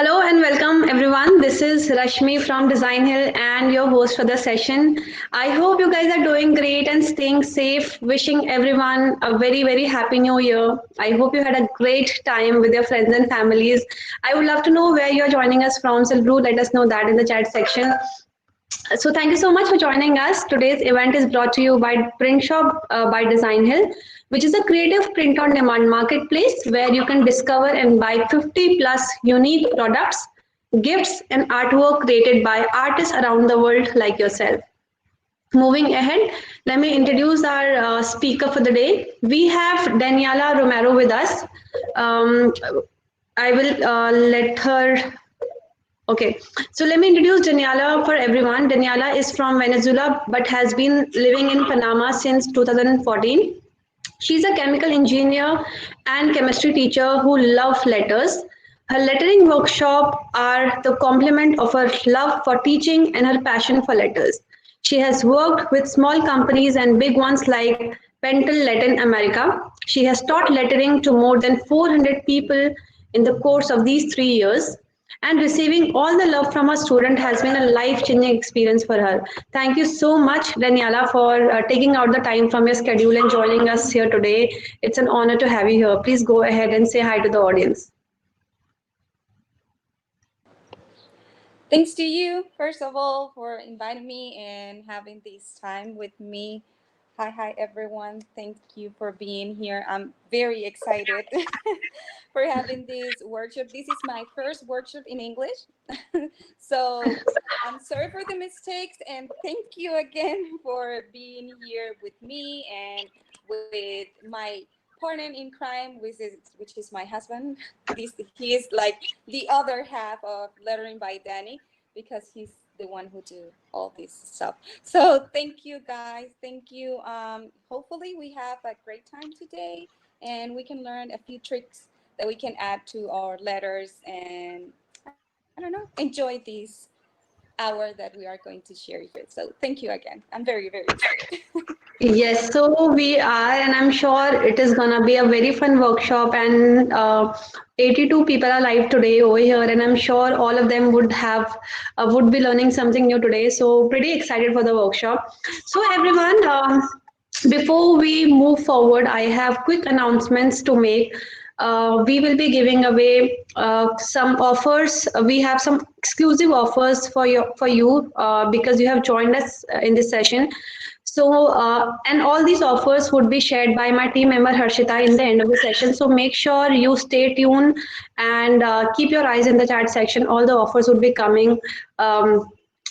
Hello and welcome everyone. This is Rashmi from Designhill and your host for the session. I hope you guys are doing great and staying safe. Wishing everyone a very happy new year. I hope you had a great time with your friends and families. I would love to know where you're joining us from, so do let us know that in the chat section. So thank you so much for joining us. Today's event is brought to you by Print Shop by Designhill, which is a creative print-on-demand marketplace where you can discover and buy 50 plus unique products, gifts, and artwork created by artists around the world like yourself. Moving ahead, let me introduce our speaker for the day. We have Daniela Romero with us. Um, I will let her. Okay, so let me introduce Daniela for everyone. Daniela is from Venezuela but has been living in Panama since 2014. She's a chemical engineer and chemistry teacher who loves letters. Her lettering workshop are the complement of her love for teaching and her passion for letters. She has worked with small companies and big ones like Pentel Latin America. She has taught lettering to more than 400 people in the course of these 3 years. And receiving all the love from her student has been a life-changing experience for her. Thank you so much, Daniela, for taking out the time from your schedule and joining us here today. It's an honor to have you here. Please go ahead and say hi to the audience. Thanks to you, first of all, for inviting me and having this time with me. Hi, everyone. Thank you for being here. I'm very excited for having this workshop. This is my first workshop in English. So I'm sorry for the mistakes and thank you again for being here with me and with my partner in crime, which is my husband. He is like the other half of Lettering by Danny because he's the one who do all this stuff. So thank you guys. Thank you. Hopefully we have a great time today and we can learn a few tricks that we can add to our letters and I don't know, enjoy this hour that we are going to share here. So thank you again. I'm very excited. Yes, so we are, and I'm sure it is gonna be a very fun workshop. And 82 people are live today over here, and I'm sure all of them would be learning something new today. So pretty excited for the workshop. So everyone, before we move forward, I have quick announcements to make. We will be giving away some offers. We have some exclusive offers for you because you have joined us in this session. So, and all these offers would be shared by my team member Harshita in the end of the session. So make sure you stay tuned and keep your eyes in the chat section. All the offers would be coming.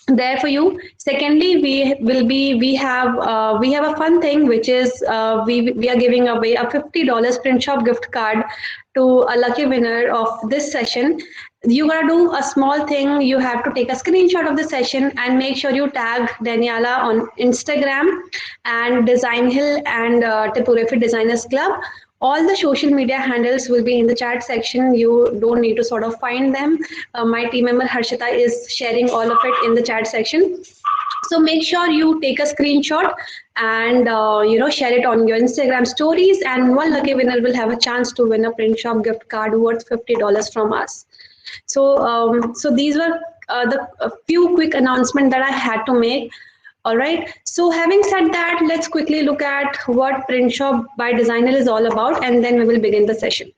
There for you. Secondly, we have a fun thing which is we are giving away a $50 print shop gift card to a lucky winner of this session. You gotta do a small thing. You have to take a screenshot of the session and make sure you tag Daniela on Instagram and Design Hill and Typography Designers Club. All the social media handles will be in the chat section. You don't need to sort of find them. My team member Harshita is sharing all of it in the chat section. So make sure you take a screenshot and share it on your Instagram stories. And one lucky winner will have a chance to win a print shop gift card worth $50 from us. So these were the a few quick announcements that I had to make. All right. So having said that, let's quickly look at what Print Shop by Designer is all about, and then we will begin the session.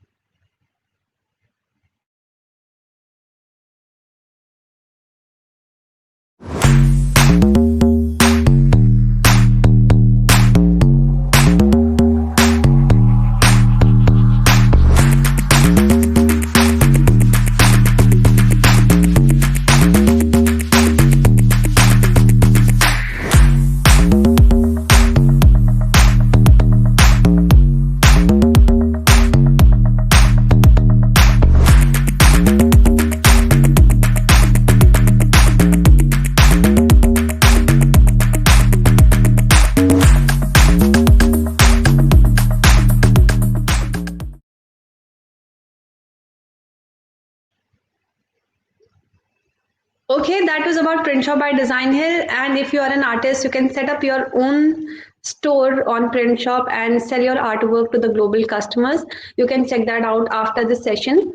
Okay, that was about Print Shop by Design Hill. And if you are an artist, you can set up your own store on Print Shop and sell your artwork to the global customers. You can check that out after this session.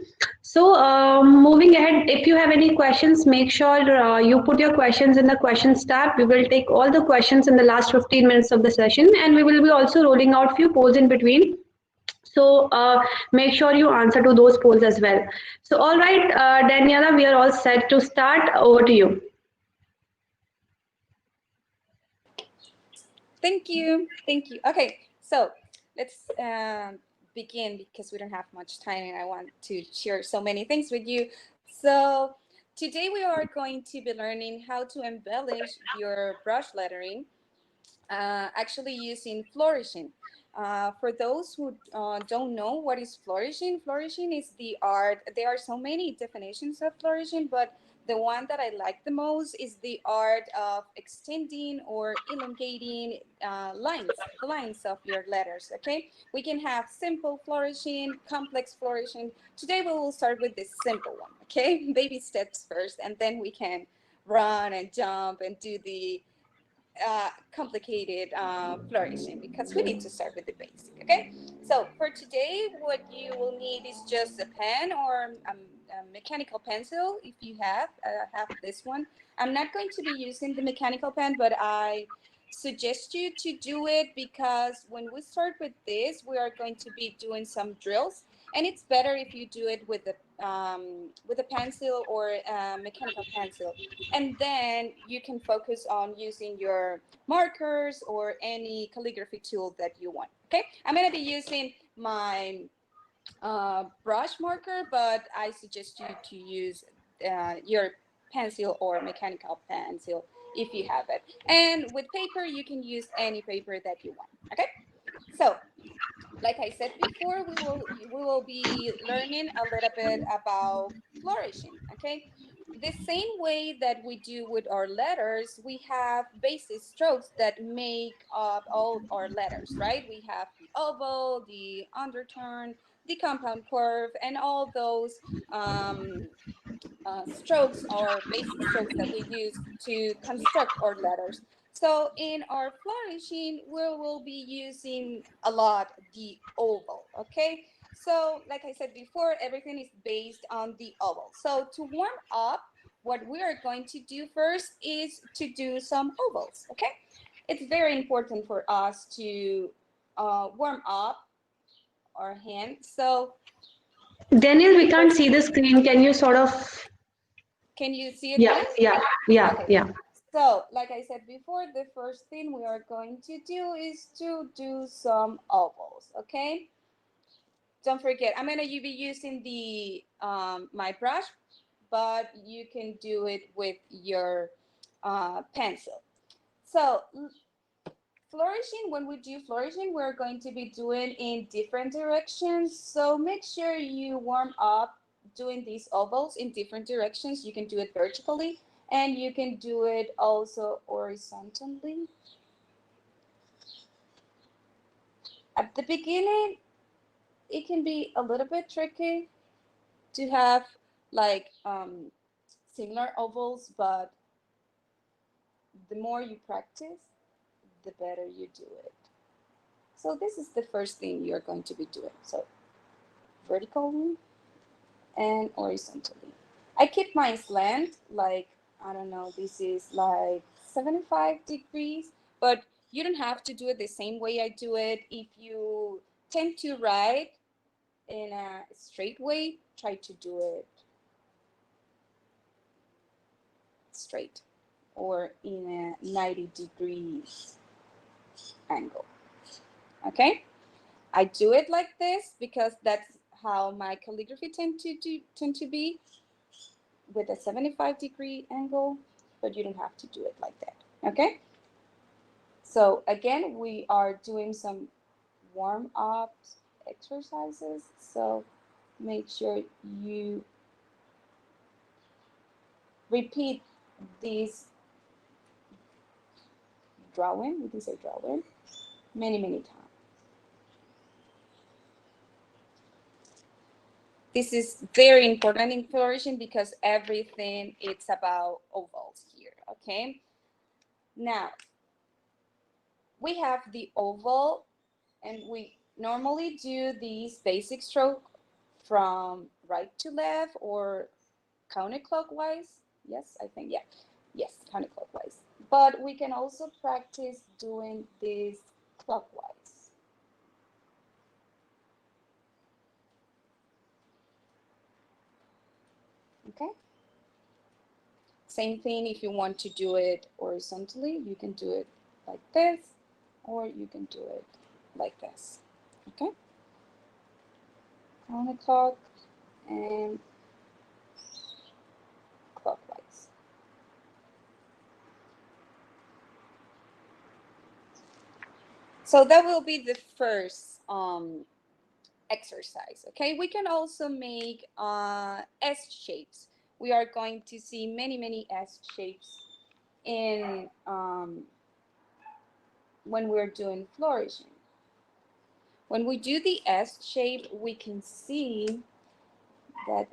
So, moving ahead, if you have any questions, make sure you put your questions in the questions tab. We will take all the questions in the last 15 minutes of the session, and we will be also rolling out few polls in between. So, make sure you answer to those polls as well. So, all right, Daniela, we are all set to start. Over to you. Thank you. Thank you. Okay, so let's begin because we don't have much time and I want to share so many things with you. So today we are going to be learning how to embellish your brush lettering actually using flourishing. For those who don't know what is flourishing, flourishing is the art. There are so many definitions of flourishing, but the one that I like the most is the art of extending or elongating lines, the lines of your letters. Okay, we can have simple flourishing, complex flourishing. Today we will start with this simple one. Okay, baby steps first, and then we can run and jump and do the complicated flourishing because we need to start with the basic. Okay, so for today what you will need is just a pen or a mechanical pencil. If you have this one, I'm not going to be using the mechanical pen, but I suggest you to do it because when we start with this we are going to be doing some drills, and it's better if you do it with a pencil or a mechanical pencil, and then you can focus on using your markers or any calligraphy tool that you want. Okay, I'm going to be using my brush marker, but I suggest you to use your pencil or mechanical pencil if you have it. And with paper, you can use any paper that you want. Okay, so like I said before, we will be learning a little bit about flourishing. Okay, the same way that we do with our letters, we have basic strokes that make up all our letters, right? We have the oval, the underturn, the compound curve, and all those strokes or basic strokes that we use to construct our letters. So in our flourishing, we will be using a lot the oval, okay? So like I said before, everything is based on the oval. So to warm up, what we are going to do first is to do some ovals, okay? It's very important for us to warm up our hand. So Daniel, we can't first, see the screen. Can you sort of? can you see it, Yeah, guys? yeah, yeah, Okay. yeah. So, like I said before, the first thing we are going to do is to do some ovals, okay? Don't forget, I'm gonna be using the my brush, but you can do it with your pencil. So, flourishing, when we do flourishing, we're going to be doing in different directions. So make sure you warm up doing these ovals in different directions. You can do it vertically and you can do it also horizontally. At the beginning, it can be a little bit tricky to have like similar ovals, but the more you practice, the better you do it. So this is the first thing you're going to be doing. So vertically and horizontally. I keep my slant like, I don't know, this is like 75 degrees, but you don't have to do it the same way I do it. If you tend to write in a straight way, try to do it straight or in a 90 degrees angle. Okay? I do it like this because that's how my calligraphy tend to be, with a 75-degree angle, but you don't have to do it like that. Okay? So again, we are doing some warm up exercises. So make sure you repeat this drawing, we can say drawing, many, many times. This is very important in flourishing because everything it's about ovals here. Okay? Now, we have the oval and we normally do these basic stroke from right to left or counterclockwise. Yes, I think, yeah. Yes, counterclockwise. But we can also practice doing this clockwise. Okay? Same thing if you want to do it horizontally, you can do it like this, or you can do it like this. Okay? Counterclock and clockwise. So that will be the first exercise. Okay, we can also make S shapes. We are going to see many S shapes in when we're doing flourishing. When we do the S shape, we can see that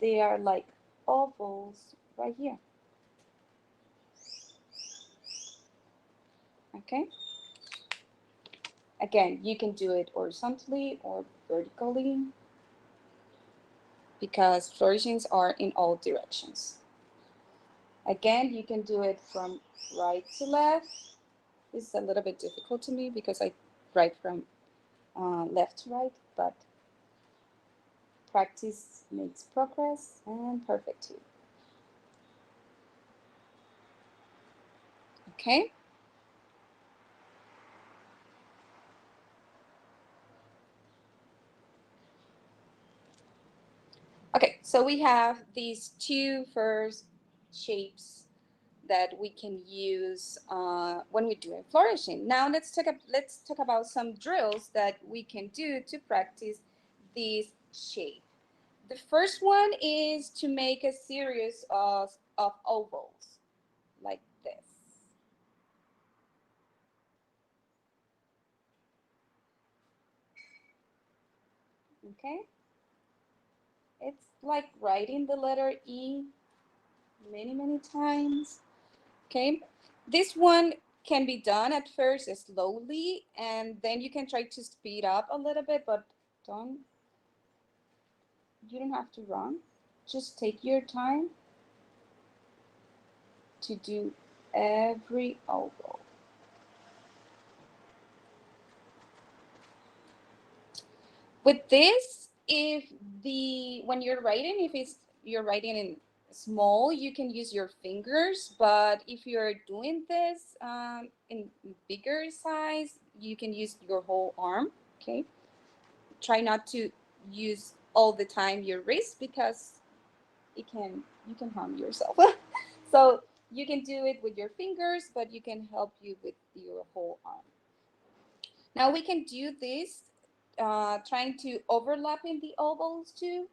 they are like ovals right here. Okay. Again, you can do it horizontally or vertically because flourishings are in all directions. Again, you can do it from right to left. This is a little bit difficult to me because I write from left to right, but practice makes progress and perfect too. Okay. Okay, so we have these two first shapes that we can use when we're doing flourishing. Now let's talk about some drills that we can do to practice this shape. The first one is to make a series of ovals like this. Okay, it's like writing the letter E many times. Okay, this one can be done at first slowly, and then you can try to speed up a little bit, but don't you don't have to run. Just take your time to do every oval. With this, if the when you're writing, if it's you're writing in small, you can use your fingers. But if you're doing this in bigger size, you can use your whole arm. Okay. Try not to use all the time your wrist because you can harm yourself. So you can do it with your fingers, but you can help you with your whole arm. Now we can do this trying to overlap in the ovals too.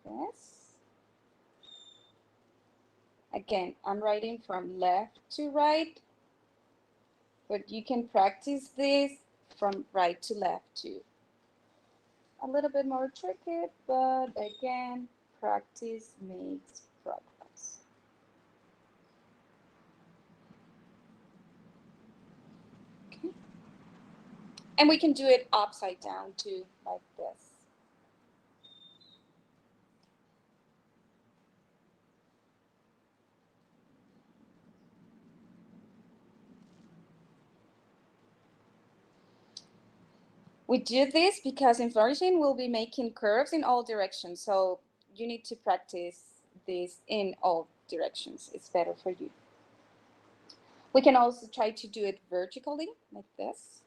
Yes. Again, I'm writing from left to right, but you can practice this from right to left too. A little bit more tricky, but again, practice makes progress. Okay. And we can do it upside down too, like this. We do this because in flourishing we'll be making curves in all directions. So you need to practice this in all directions. It's better for you. We can also try to do it vertically like this.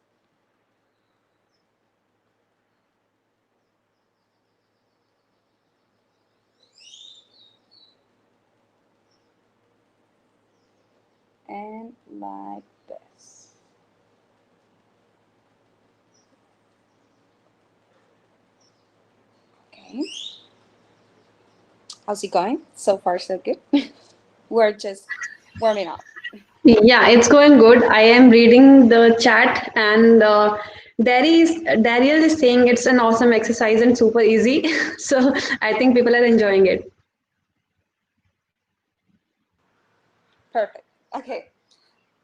And like this. Okay. How's it going? So far, so good. We're just warming up. Yeah, it's going good. I am reading the chat, and Daryl is saying it's an awesome exercise and super easy. So I think people are enjoying it. Perfect. Okay.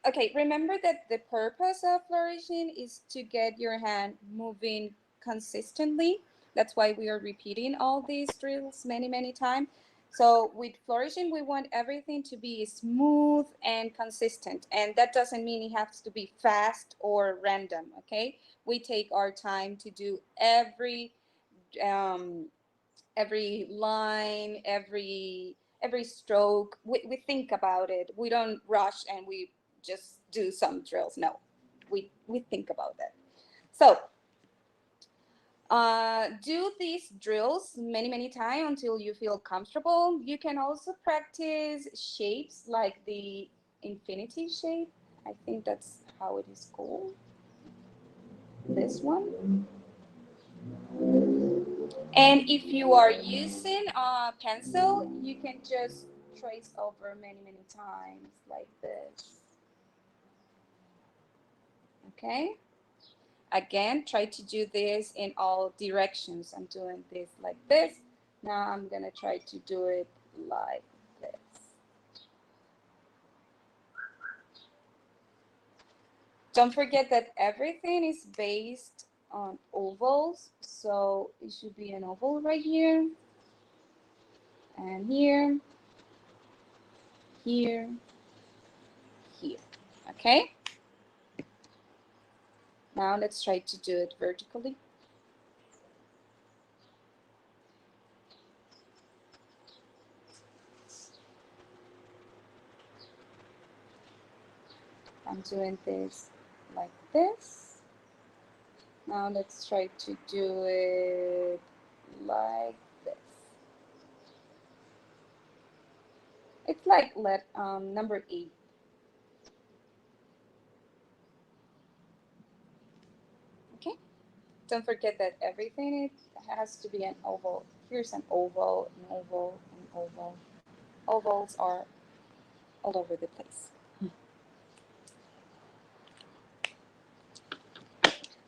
Okay, remember that the purpose of flourishing is to get your hand moving consistently. That's why we are repeating all these drills many, many times. So with flourishing, we want everything to be smooth and consistent. And that doesn't mean it has to be fast or random, okay? We take our time to do um, every line, every stroke. We think about it. We don't rush and we just do some drills. No, we think about that. So do these drills many times until you feel comfortable. You can also practice shapes like the infinity shape. I think that's how it is called. This one. And if you are using a pencil, you can just trace over many times like this. Okay? Again, try to do this in all directions. I'm doing this like this. Now I'm going to try to do it like this. Don't forget that everything is based on ovals. So it should be an oval right here and here, here, here. Okay? Now let's try to do it vertically. I'm doing this like this. Now let's try to do it like this. It's like number 8. Okay. Don't forget that everything has to be an oval. Here's an oval, an oval, an oval. Ovals are all over the place.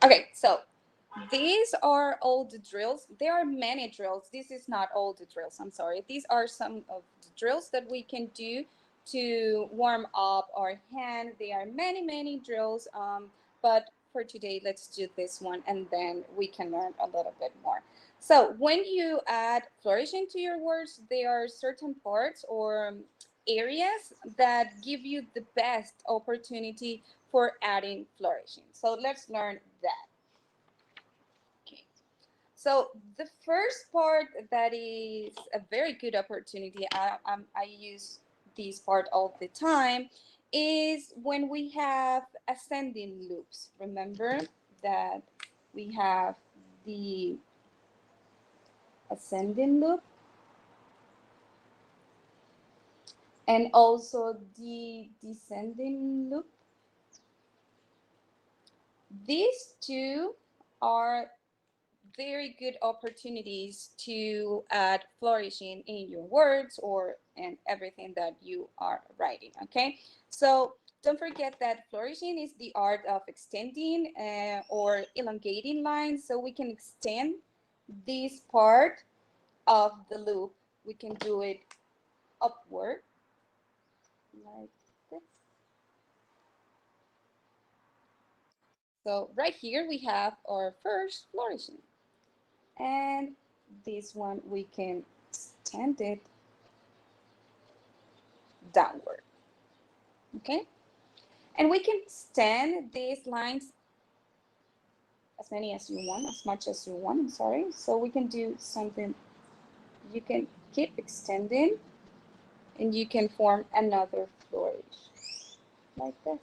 Okay, so these are all the drills. There are many drills. This is not all the drills. I'm sorry. These are some of the drills that we can do to warm up our hand. There are many drills. But for today, let's do this one, and then we can learn a little bit more. So when you add flourishing to your words, there are certain parts or areas that give you the best opportunity for adding flourishing. So let's learn that. Okay. So the first part that is a very good opportunity, I use this part all the time, is when we have ascending loops. Remember that we have the ascending loop and also the descending loop. These two are very good opportunities to add flourishing in your words or in everything that you are writing. Okay, so don't forget that flourishing is the art of extending or elongating lines. So we can extend this part of the loop. We can do it upward like this. So right here we have our first flourishing. And this one we can extend it downward. Okay, and we can extend these lines as many as you want, as much as you want. I'm sorry. So we can do something. You can keep extending, and you can form another flourish like this.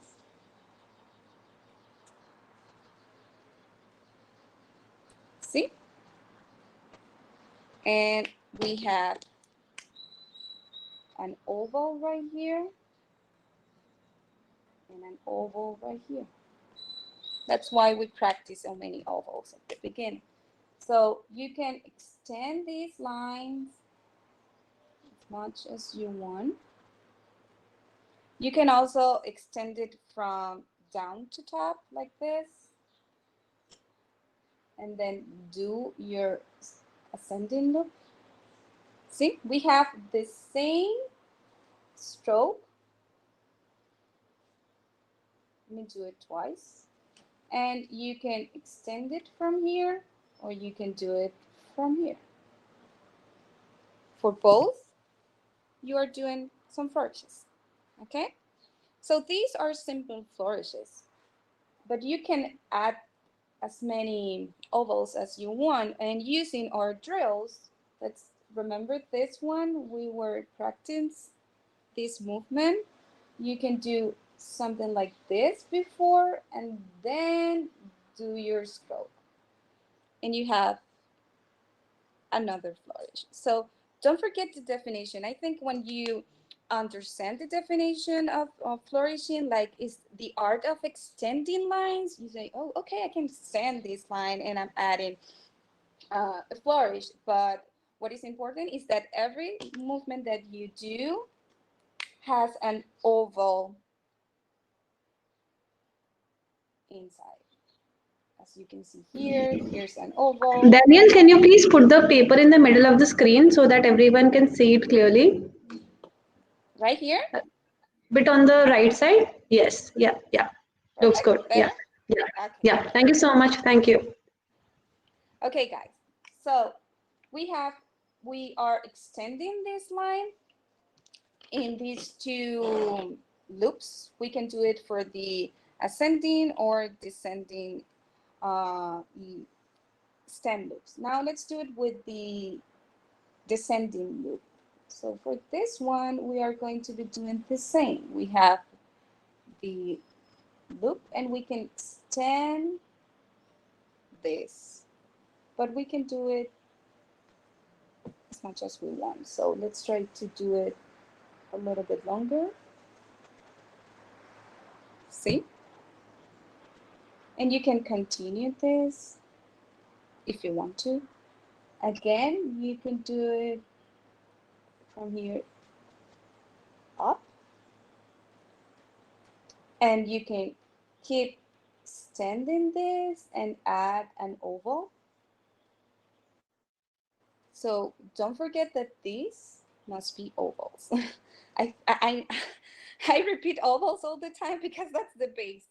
See, and we have an oval right here and an oval right here. That's why we practice so many ovals at the beginning. So you can extend these lines as much as you want. You can also extend it from down to top like this. And then do your ascending loop. See, we have the same stroke, Let me do it twice. And you can extend it from here, or you can do it from here. For both, you are doing some flourishes. Okay? So these are simple flourishes, but you can add as many ovals as you want. And using our drills, let's remember this one, we were practicing this movement. You can do something like this before and then do your stroke. And you have another flourish. So don't forget the definition. I think when you understand the definition of flourishing, like is the art of extending lines, you say, oh, okay, I can extend this line and I'm adding a flourish. But what is important is that every movement that you do has an oval inside. As you can see here, here's an oval Daniel, can you please put the paper in the middle of the screen so that everyone can see it clearly? right here. Bit on the right side? Yes. Yeah. Yeah. Looks Perfect. good. Yeah. Better? Yeah. Okay. Yeah. Thank you so much. Thank you. Okay, guys. So we have, we are extending this line in these two loops. We can do it for the ascending or descending uh, stem loops. Now let's do it with the descending loop. So for this one, we are going to be doing the same. We have the loop and we can extend this, but we can do it as much as we want. So let's try to do it a little bit longer. See? And you can continue this if you want to. Again, you can do it from here up, and you can keep extending this and add an oval. So don't forget that these must be ovals. I I repeat ovals all the time because that's the base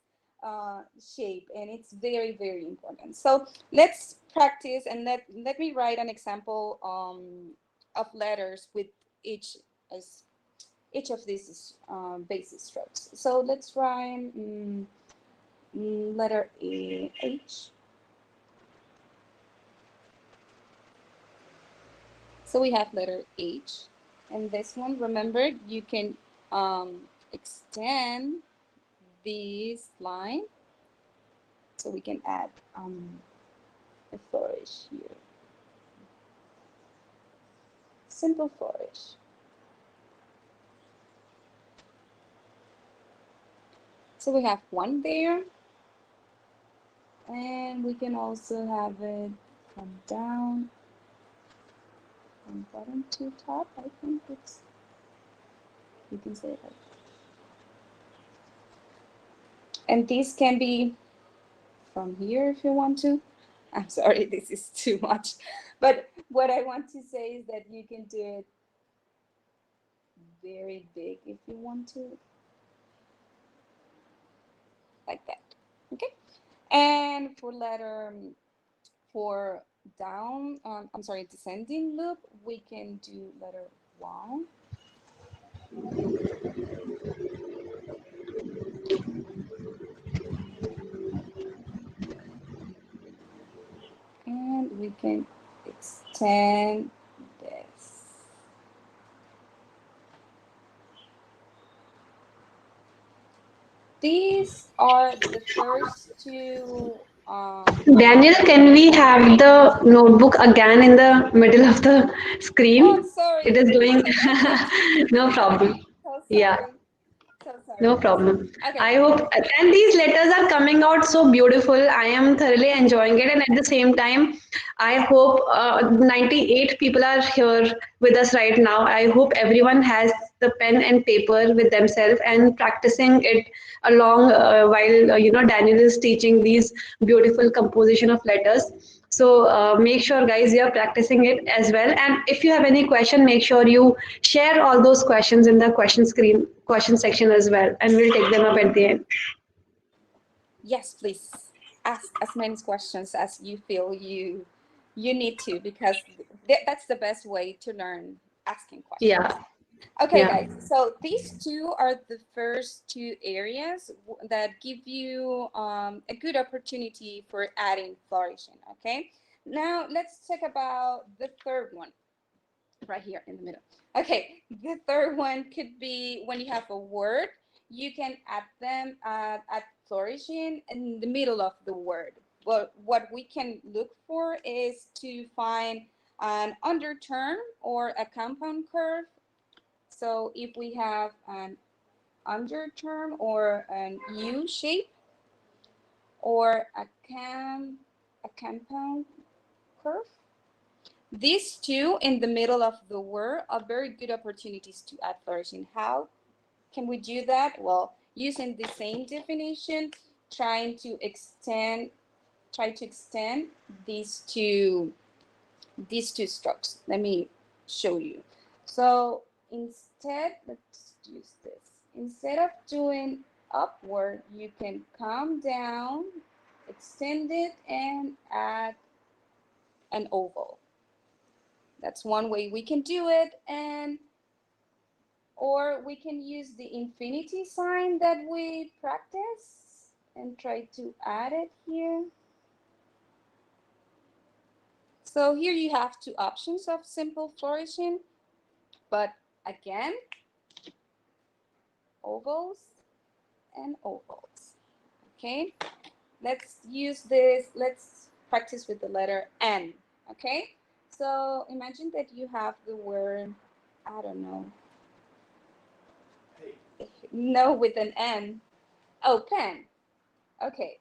shape, and it's very, very important. So let's practice, and let me write an example of letters with each as each of these basic strokes. So let's write letter H. So we have letter H. And this one, remember, you can extend this line. So we can add a flourish here. Simple flourish. So we have one there. And we can also have it come down from bottom to top. I think it's, you can say it like that. And this can be from here if you want to. I'm sorry, this is too much. But what I want to say is that you can do it very big if you want to, like that. Okay. And for letter, for down, I'm sorry, descending loop, we can do letter Y. And we can extend this. These are the first two. Daniel, can we have the notebook again in the middle of the Oh, I'm screen? sorry. It is doing So that's it. no problem. So Yeah. sorry. So No sorry. problem. Okay. I hope, and these letters are coming out so beautiful. I am thoroughly enjoying it, and at the same time, I hope 98 people are here with us right now. I hope everyone has the pen and paper with themselves and practicing it along while Daniel is teaching these beautiful composition of letters. So make sure, guys, you are practicing it as well. And if you have any question, make sure you share all those questions in the question section as well, and we'll take them up at the end. yes, please ask as many questions as you feel you need to, because that's the best way to learn, asking questions. Yeah. Okay, Yeah. guys, so these two are the first two areas that give you a good opportunity for adding flourishing. Okay, now let's talk about the third one right here in the middle. Okay, the third one could be when you have a word, you can add them at flourishing in the middle of the word. But what we can look for is to find an underterm or a compound curve. So if we have an underterm or an U shape or a compound curve, these two in the middle of the word are very good opportunities to add flourishing. How can we do that? Well, using the same definition, try to extend these two strokes. Let me show you. So instead, let's use this. Instead of doing upward, you can come down, extend it, and add an oval. That's one way we can do it. And or we can use the infinity sign that we practice and try to add it here. So here you have two options of simple flourishing, but again, ovals and ovals. Okay, let's use this. Let's practice with the letter N. Okay, so imagine that you have the word, I don't know, no, with an N. Oh, pen. Okay,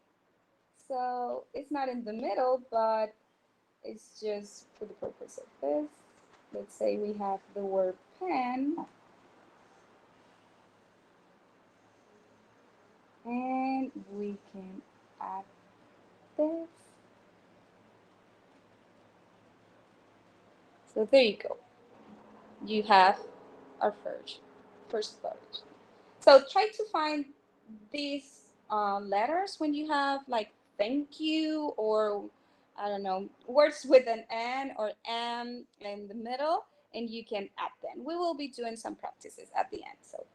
so it's not in the middle, but it's just for the purpose of this. Let's say we have the word pen, and we can add this. So there you go. You have our first flourish. So try to find these letters when you have like thank you, or I don't know, words with an N or M in the middle, and you can add them. We will be doing some practices at the end. So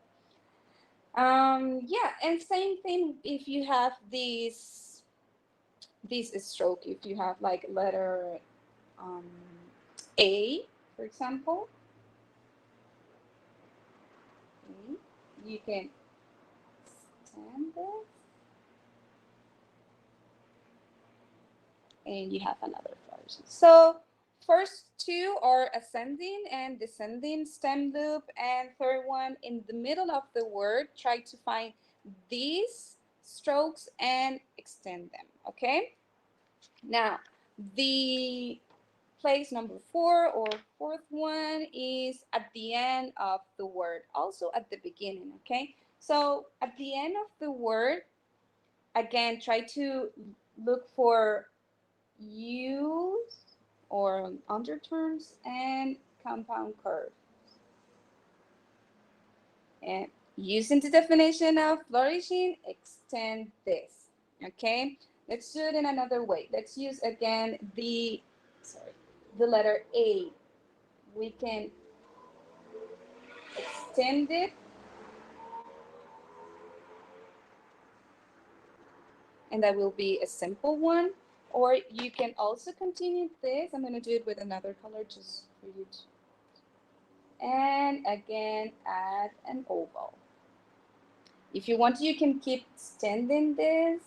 yeah, and same thing if you have this stroke, if you have like letter um, A, for example, okay, you can stand this and you have another version. So first two are ascending and descending stem loop, and third one in the middle of the word, try to find these strokes and extend them. Okay, now the place number 4 or fourth one is at the end of the word, also at the beginning. Okay, so at the end of the word, again, try to look for U's or underterms and compound curve. And using the definition of flourishing, extend this. Okay, let's do it in another way. Let's use again the letter A. We can extend it, and that will be a simple one. Or you can also continue this. I'm going to do it with another color just for you to. And again, add an oval. If you want to, you can keep extending this.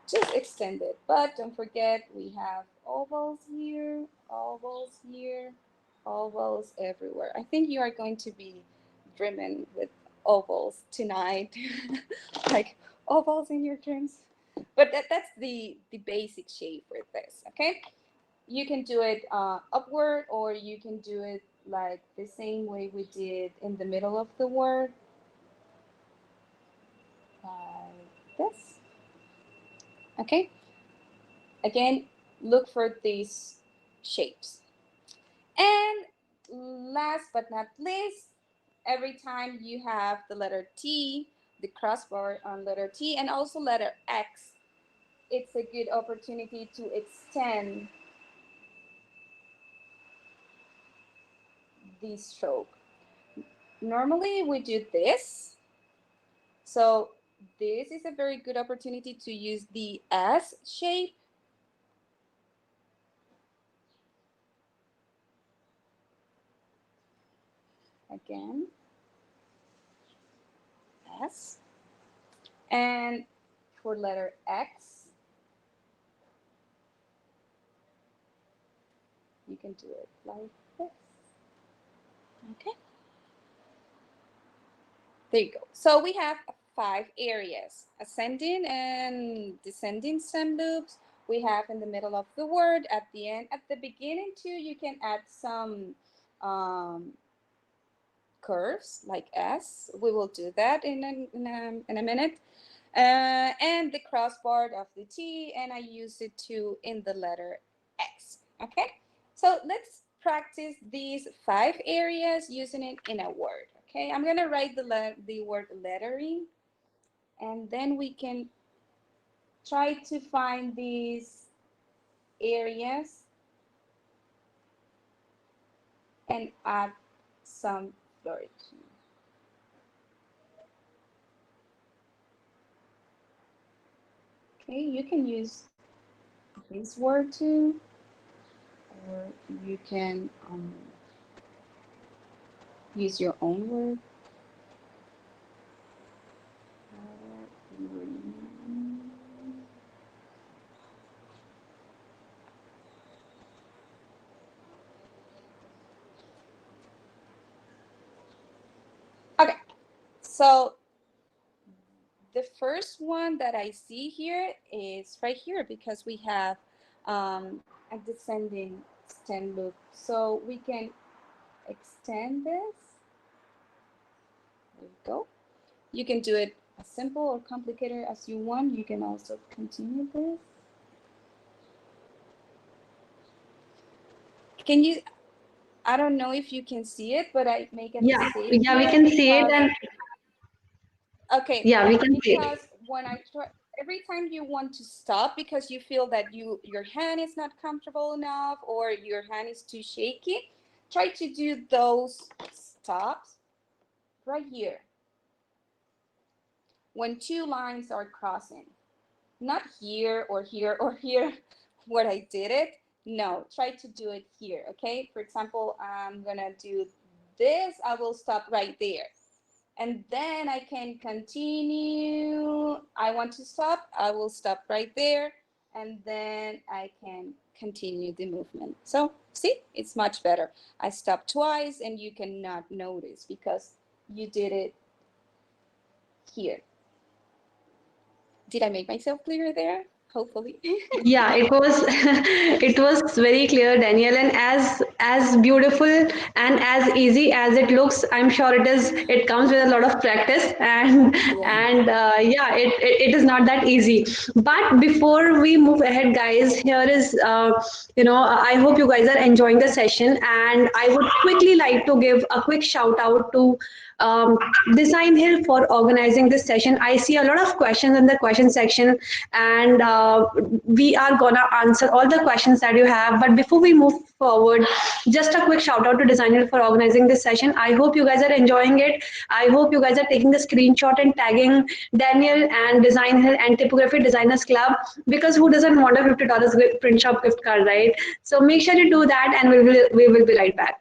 Just extend it. But don't forget, we have ovals here, ovals everywhere. I think you are going to be dreaming with ovals tonight. Like ovals in your dreams. But that's the basic shape for this, okay? You can do it upward, or you can do it like the same way we did in the middle of the word, like this. Okay, again, look for these shapes. And last but not least, every time you have the letter T, the crossbar on letter T and also letter X, it's a good opportunity to extend the stroke. Normally we do this, so this is a very good opportunity to use the S shape. Again, S. And for letter X, you can do it like this. Okay. There you go. So we have 5 areas: ascending and descending stem loops. We have in the middle of the word, at the end, at the beginning too, you can add some curves like S. We will do that in a minute. And the crossbar of the T, and I use it too in the letter X. Okay, so let's practice these 5 areas using it in a word. Okay, I'm gonna write the word lettering, and then we can try to find these areas and add some flourishing. Okay, you can use this word too, or you can use your own word. Okay, so the first one that I see here is right here, because we have a descending stem loop. So we can extend this. There you go. You can do it as simple or complicated as you want. You can also continue this. Can you, I don't know if you can see it, but I make a mistake Yeah, we here can see it, because, and okay, yeah, we can see it. because when I try, every time you want to stop because you feel that your hand is not comfortable enough or your hand is too shaky, try to do those stops right here when 2 lines are crossing. Not here or here or here where I did it. No, try to do it here, okay? For example, I'm gonna do this. I will stop right there. And then I can continue. I want to stop. I will stop right there. And then I can continue the movement. So see, it's much better. I stopped twice and you cannot notice because you did it here. Did I make myself clear there? Hopefully. Yeah, it was it was very clear, Daniel, and as beautiful and as easy as it looks, I'm sure it is. It comes with a lot of practice, Yeah. yeah, it is not that easy. But before we move ahead, guys, here is I hope you guys are enjoying the session, and I would quickly like to give a quick shout out to um, Design Hill for organizing this session. I see a lot of questions in the question section, and we are gonna answer all the questions that you have. But before we move forward, just a quick shout out to Design Hill for organizing this session. I hope you guys are enjoying it. I hope you guys are taking the screenshot and tagging Daniel and Design Hill and Typography Designers Club, because who doesn't want a $50 print shop gift card, right? So make sure you do that, and we will be right back.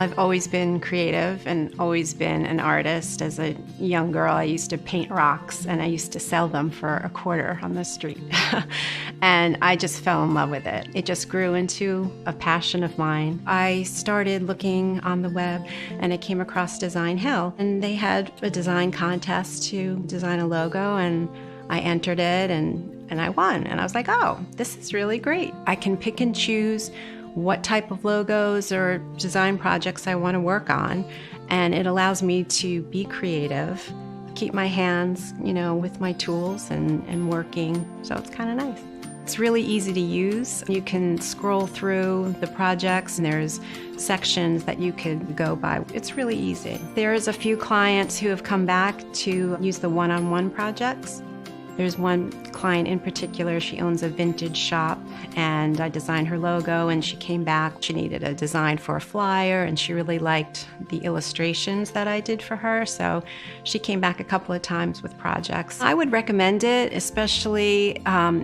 I've always been creative and always been an artist. As a young girl, I used to paint rocks and I used to sell them for a quarter on the street. And I just fell in love with it. It just grew into a passion of mine. I started looking on the web and I came across Designhill, and they had a design contest to design a logo, and I entered it and I won. And I was like, oh, this is really great. I can pick and choose what type of logos or design projects I want to work on. And it allows me to be creative, keep my hands, with my tools and working. So it's kind of nice. It's really easy to use. You can scroll through the projects and there's sections that you could go by. It's really easy. There's a few clients who have come back to use the one-on-one projects. There's one client in particular, she owns a vintage shop, and I designed her logo, and she came back. She needed a design for a flyer, and she really liked the illustrations that I did for her, so she came back a couple of times with projects. I would recommend it, especially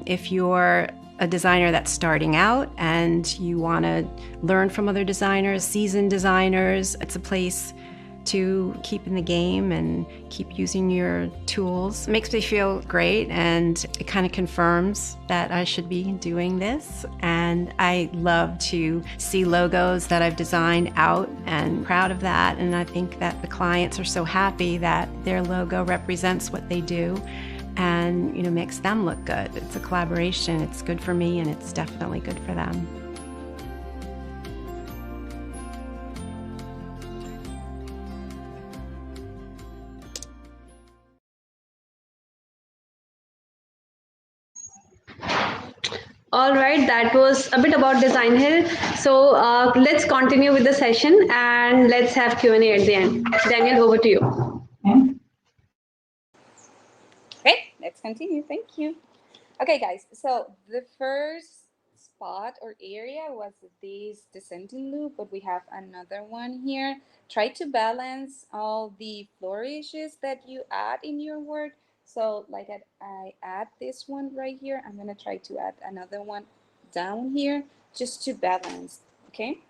if you're a designer that's starting out and you want to learn from other designers, seasoned designers. It's a place to keep in the game and keep using your tools. It makes me feel great, and it kind of confirms that I should be doing this. And I love to see logos that I've designed out, and proud of that. And I think that the clients are so happy that their logo represents what they do and, you know, makes them look good. It's a collaboration. It's good for me, and it's definitely good for them. All right, that was a bit about Designhill. So let's continue with the session and let's have Q&A at the end. Daniel, over to you. Okay, let's continue. Thank you. Okay, guys, so the first spot or area was this descending loop, but we have another one here. Try to balance all the flourishes that you add in your work. So like I add this one right here, I'm gonna try to add another one down here just to balance, okay?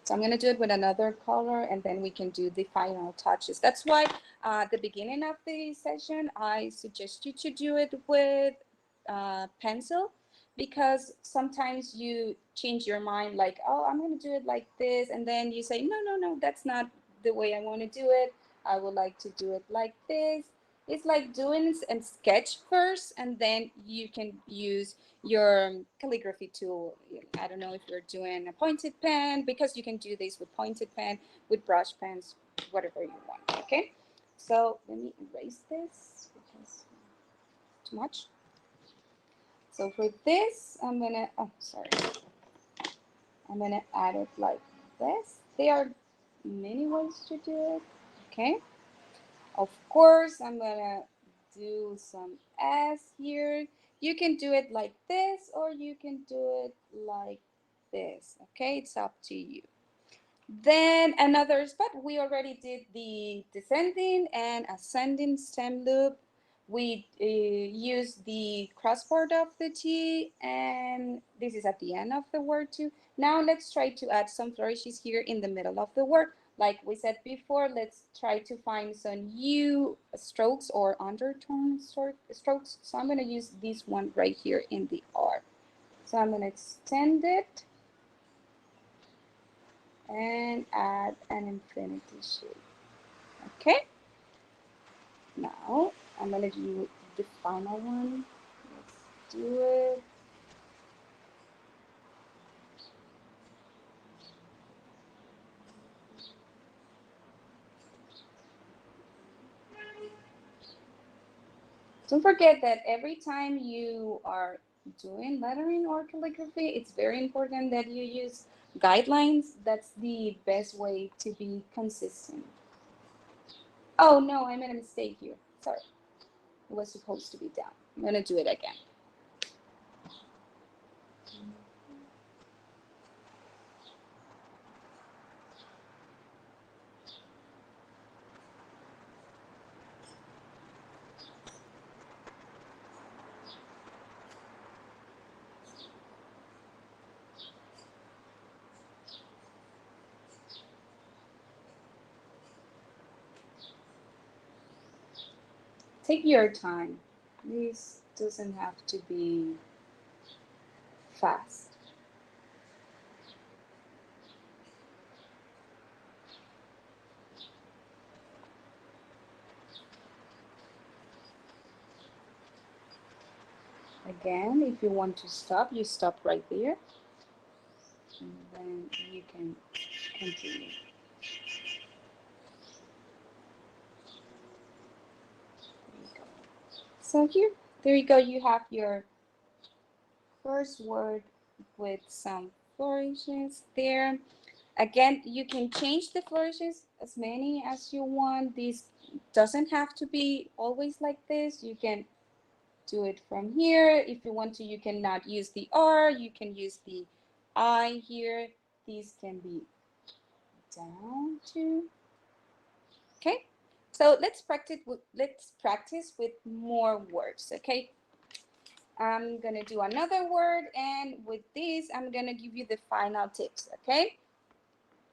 So I'm going to do it with another color, and then we can do the final touches. That's why at the beginning of the session, I suggest you to do it with pencil, because sometimes you change your mind like, oh, I'm going to do it like this. And then you say, no, no, no, that's not the way I want to do it. I would like to do it like this. It's like doing and sketch first, and then you can use your calligraphy tool. I don't know if you're doing a pointed pen, because you can do this with pointed pen, with brush pens, whatever you want. Okay, so let me erase this because too much. So for this, I'm gonna, oh, sorry, I'm gonna add it like this. There are many ways to do it. Okay, of course, I'm gonna do some S here. You can do it like this, or you can do it like this. Okay, it's up to you. Then another spot, we already did the descending and ascending stem loop. We use the crossbar of the T, and this is at the end of the word too. Now let's try to add some flourishes here in the middle of the word. Like we said before, let's try to find some U strokes or undertone strokes. So I'm going to use this one right here in the R. So I'm going to extend it and add an infinity shape. Okay, now I'm gonna do the final one. Let's do it. Don't forget that every time you are doing lettering or calligraphy, it's very important that you use guidelines. That's the best way to be consistent. Oh no, I made a mistake here. Sorry, it was supposed to be down. I'm gonna do it again. Take your time. This doesn't have to be fast. Again, if you want to stop, you stop right there, and then you can continue. There you go. So here, there you go. You have your first word with some flourishes there. Again, you can change the flourishes as many as you want. This doesn't have to be always like this. You can do it from here. If you want to, you can not use the R, you can use the I here. These can be down too. Okay, so let's practice with more words. Okay, I'm gonna do another word, and with this I'm gonna give you the final tips. Okay,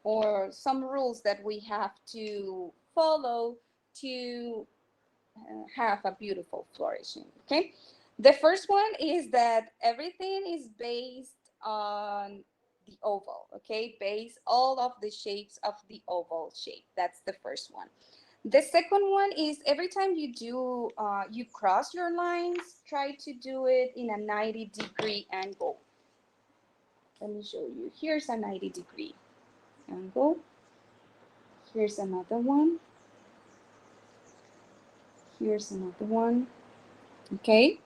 or some rules that we have to follow to have a beautiful flourishing. Okay, the first one is that everything is based on the oval. Okay, base all of the shapes of the oval shape. That's the first one. The second one is every time you do you cross your lines, try to do it in a 90-degree angle. Let me show you. Here's a 90-degree angle. Here's another one. Here's another one. Okay,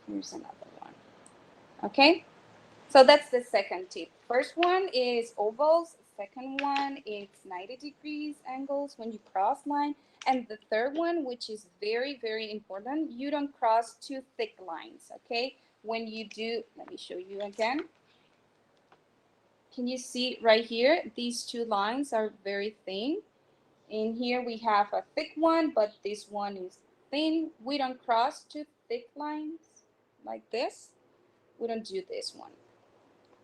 here's another one. Okay, so that's the second tip. First one is ovals. Second one is 90 degrees angles when you cross line. And the third one, which is very, very important, you don't cross too thick lines. Okay, when you do, let me show you again. Can you see right here? These two lines are very thin. In here we have a thick one, but this one is thin. We don't cross two thick lines like this. We don't do this one.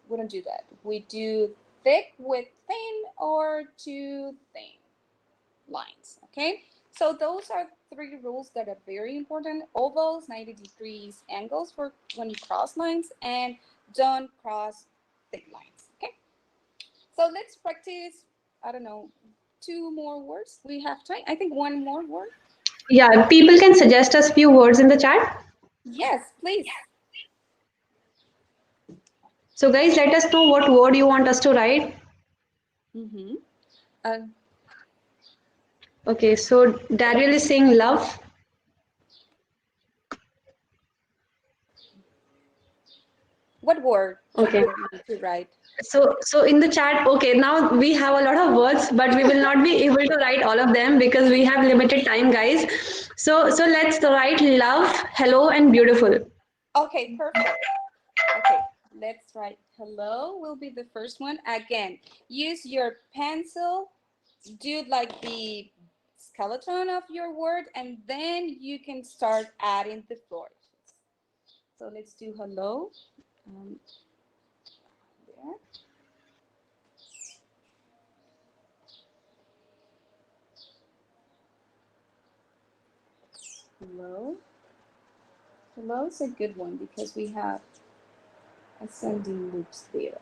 We don't do that. We do thick with thin or two thin lines, okay? So those are three rules that are very important. Ovals, 90 degrees angles for when you cross lines, and don't cross thick lines, okay? So let's practice, I don't know, two more words. We have time. I think one more word. Yeah, people can suggest us few words in the chat. Yes, please. So guys, let us know what word you want us to write. Mm-hmm. Uh, Okay, so Daniel is saying love. what word do Okay. you want me to write? So in the chat, okay, now we have a lot of words, but we will not be able to write all of them because we have limited time, guys. So let's write love, hello, and beautiful. Okay, perfect. Okay, let's write hello will be the first one. Again, use your pencil, do like the skeleton of your word, and then you can start adding the flourishes. So let's do hello. Um, there. Hello. Hello is a good one because we have ascending loops there.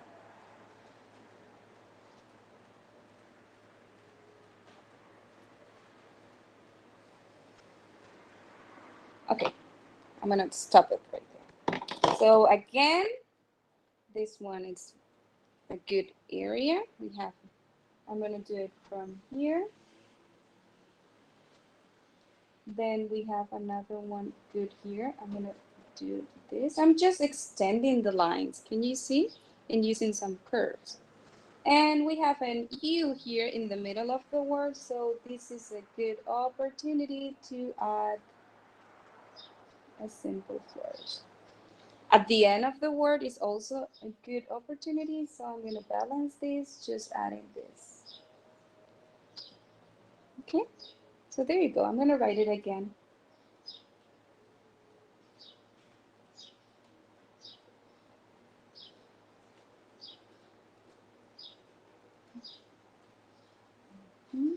Okay, I'm gonna stop it right there. So again, this one is a good area. We have, I'm gonna do it from here. Then we have another one good here. I'm gonna do this. I'm just extending the lines. Can you see? And using some curves. And we have an U here in the middle of the word. So this is a good opportunity to add a simple flourish. At the end of the word is also a good opportunity. So I'm gonna balance this, just adding this. Okay, so there you go. I'm gonna write it again. Hmm.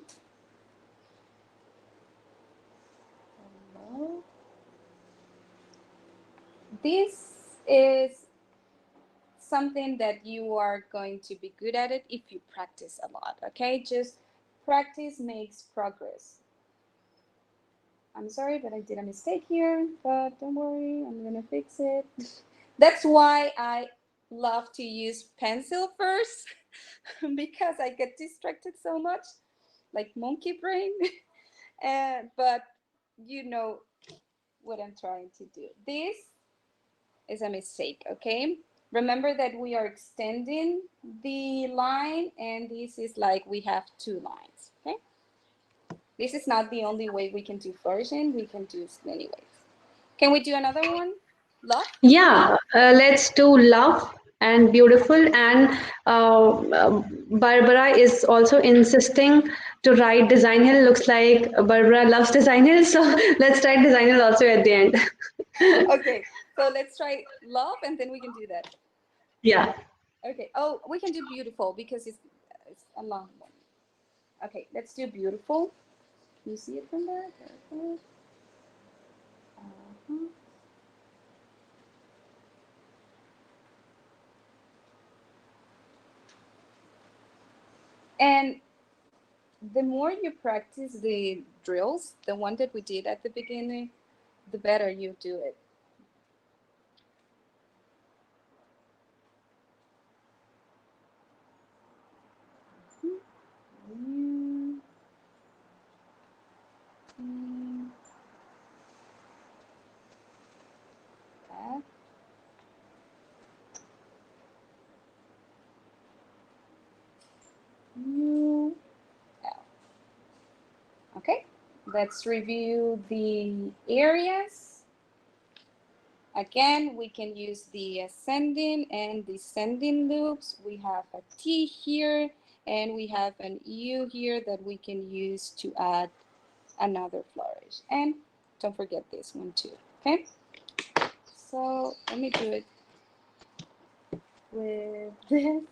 Hello. This is something that you are going to be good at it if you practice a lot, okay? Just practice makes progress. I'm sorry, but I did a mistake here, but don't worry, I'm gonna fix it. That's why I love to use pencil first because I get distracted so much, like monkey brain. But you know what I'm trying to do. This is a mistake, okay? Remember that we are extending the line, and this is like we have two lines, okay? This is not the only way we can do flourishing. We can do many ways. Can we do another one? Love? Yeah, let's do love and beautiful. And Barbara is also insisting to write Design Hill. Looks like Barbara loves Design Hill, so let's write Design Hill also at the end. Okay, so let's try love and then we can do that. Yeah. Okay, oh, we can do beautiful because it's a long one. Okay, let's do beautiful. Can you see it from there? Perfect. Uh-huh. And the more you practice the drills, the one that we did at the beginning, the better you do it. F, U, L. Okay, let's review the areas. Again, we can use the ascending and descending loops. We have a T here, and we have an U here that we can use to add another flourish. And don't forget this one too, okay? So let me do it with this.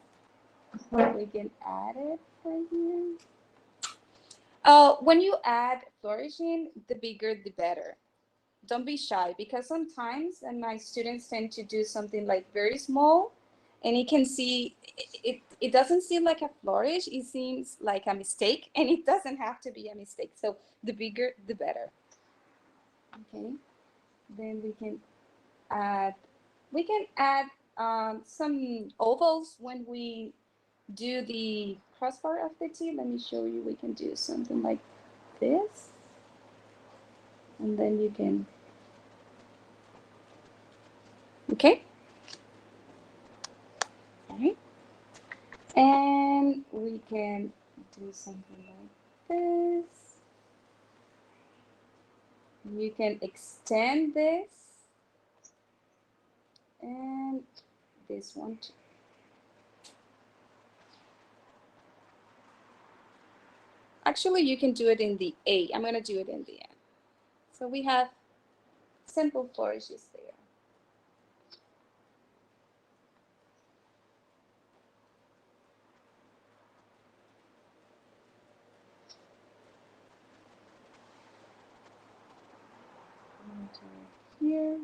We can add it right here. When you add flourishing, the bigger the better. Don't be shy, because sometimes and my students tend to do something like very small, and you can see it doesn't seem like a flourish, it seems like a mistake, and it doesn't have to be a mistake. So the bigger the better. Okay, then we can add some ovals when we do the crossbar of the T. Let me show you. We can do something like this, and then you can, okay, all right, and we can do something like this. You can extend this and this one too. Actually, you can do it in the A. I'm going to do it in the end. So we have simple flourishes there. Here.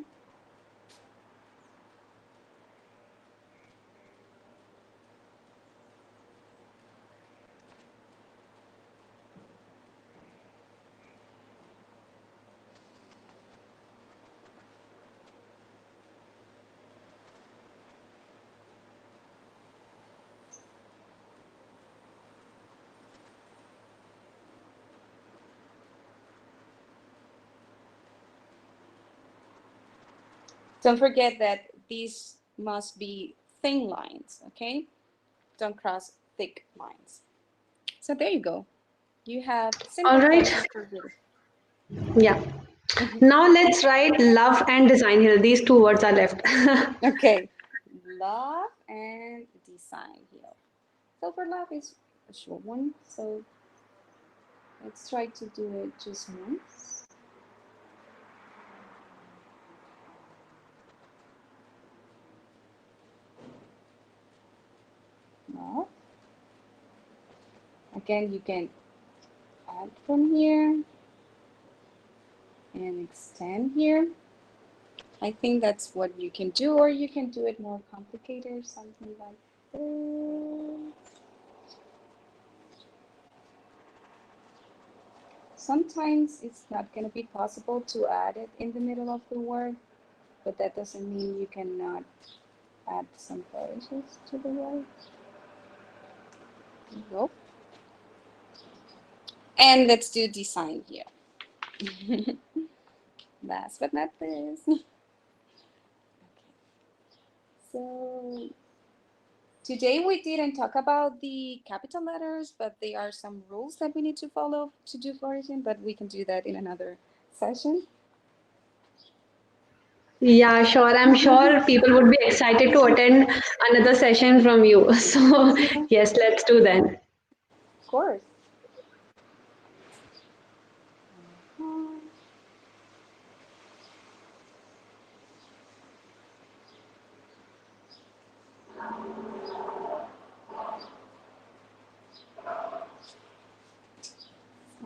Don't forget that these must be thin lines, okay? Don't cross thick lines. So there you go. You have All simple right. flourishes for beautiful. Yeah. Now let's write love and design here. These two words are left. Okay, love and design here. So for love is a short one. So let's try to do it just once. Love. Again, you can add from here and extend here. I think that's what you can do, or you can do it more complicated, something like this. Sometimes it's not going to be possible to add it in the middle of the word, but that doesn't mean you cannot add some flourishes to the word. There you go. And let's do design here. Last but not least. Okay. So today we didn't talk about the capital letters, but there are some rules that we need to follow to do flourishing, but we can do that in another session. Yeah, sure. I'm sure people would be excited to attend another session from you. So, Yeah, yes, let's do that. of course.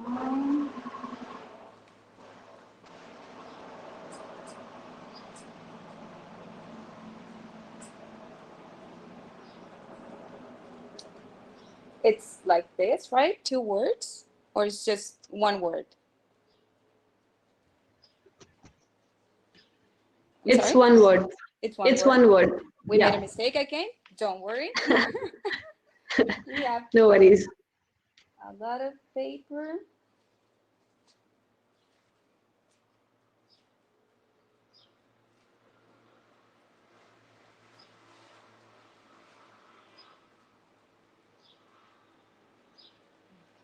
Um, it's like this, right? Two words, or it's just one word? I'm It's sorry? one word. It's one It's word. one word. We made a Yeah, mistake again. Don't worry. We have no worries. a lot of paper.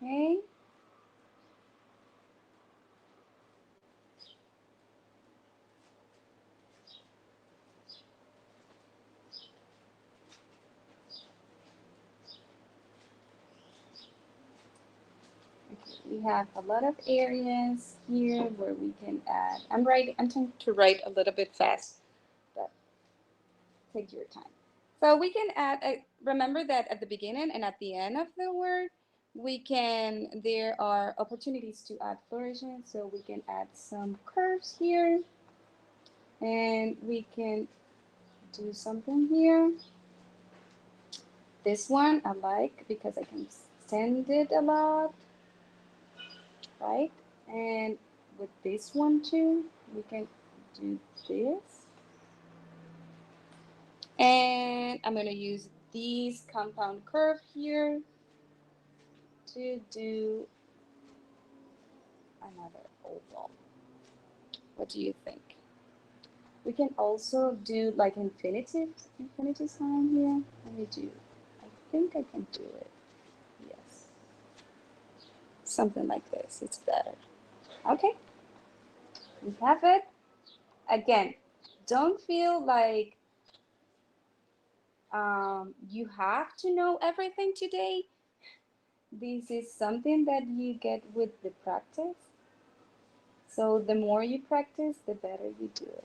Okay. We have a lot of areas here where we can add. I'm trying to write a little bit fast, but take your time. So we can add, remember that at the beginning and at the end of the word, there are opportunities to add flourishing. So we can add some curves here, and we can do something here. This one I like because I can extend it a lot, right? And with this one too, we can do this. And I'm going to use this compound curve here to do another oval. What do you think? We can also do like infinity sign here. Let me do, I think I can do it. Yes. Something like this, it's better. Okay, we have it. Again, don't feel like you have to know everything today. This is something that you get with the practice. So the more you practice, the better you do it.